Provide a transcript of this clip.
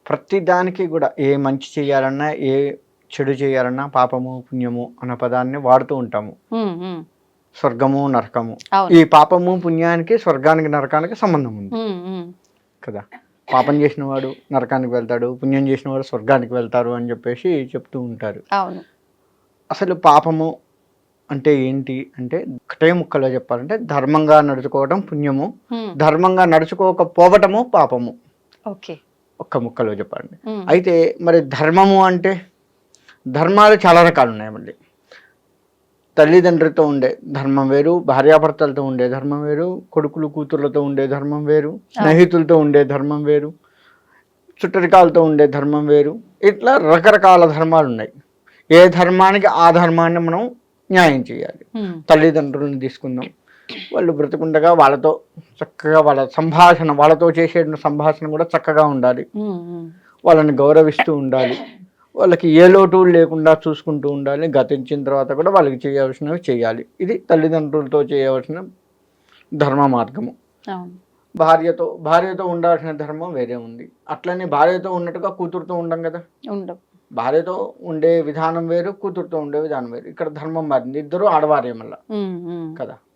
ప్రతి దానికి కూడా ఏ మంచి చేయాలన్నా, ఏ చెడు చేయాలన్నా పాపము, పుణ్యము అన్న పదాన్ని వాడుతూ ఉంటాము. ఉమ్, ఉమ్. స్వర్గము, నరకము. అవును. ఈ పాపము, పుణ్యానికి, స్వర్గానికి, నరకానికి సంబంధం ఉంది ఉమ్, ఉమ్. కదా. పాపం చేసిన వాడు నరకానికి వెళ్తాడు, పుణ్యం చేసిన వాడు స్వర్గానికి వెళ్తారు అని చెప్పేసి చెప్తూ ఉంటారు. అవును. అసలు పాపము అంటే ఏంటి అంటే ఒకటే ముక్కలో చెప్పాలంటే ధర్మంగా నడుచుకోవటం పుణ్యము, ఉమ్. ధర్మంగా నడుచుకోకపోవటము పాపము. ఓకే. ఒక్క ముక్కలో చెప్పండి. ఉమ్. అయితే మరి ధర్మము అంటే ధర్మాలు చాలా రకాలు ఉన్నాయి. మళ్ళీ తల్లిదండ్రులతో ఉండే ధర్మం వేరు, భార్యాభర్తలతో ఉండే ధర్మం వేరు, కొడుకులు కూతుర్లతో ఉండే ధర్మం వేరు, స్నేహితులతో ఉండే ధర్మం వేరు, చుట్టరికాలతో ఉండే ధర్మం వేరు. ఇట్లా రకరకాల ధర్మాలు ఉన్నాయి. ఏ ధర్మానికి ఆ ధర్మాన్ని మనం న్యాయం చేయాలి. ఉమ్. తల్లిదండ్రులను తీసుకుందాం, వాళ్ళు బ్రతికుండగా వాళ్ళతో చక్కగా వాళ్ళ సంభాషణ, వాళ్ళతో చేసే సంభాషణ కూడా చక్కగా ఉండాలి. ఉమ్, ఉమ్. వాళ్ళని గౌరవిస్తూ ఉండాలి. వాళ్ళకి ఏ లోటు లేకుండా చూసుకుంటూ ఉండాలి. గతించిన తర్వాత కూడా వాళ్ళకి చేయవలసినవి చేయాలి. ఇది తల్లిదండ్రులతో చేయవలసిన ధర్మ మార్గము. అవును. భార్యతో ఉండాల్సిన ధర్మం వేరే ఉంది. అట్లనే భార్యతో ఉన్నట్టుగా కూతురుతో ఉండం కదా. ఉండవు. భార్యతో ఉండే విధానం వేరు, కూతురుతో ఉండే విధానం వేరు. ఇక్కడ ధర్మం మారింది. ఇద్దరు ఆడవారే మళ్ళా ఉమ్, ఉమ్. కదా.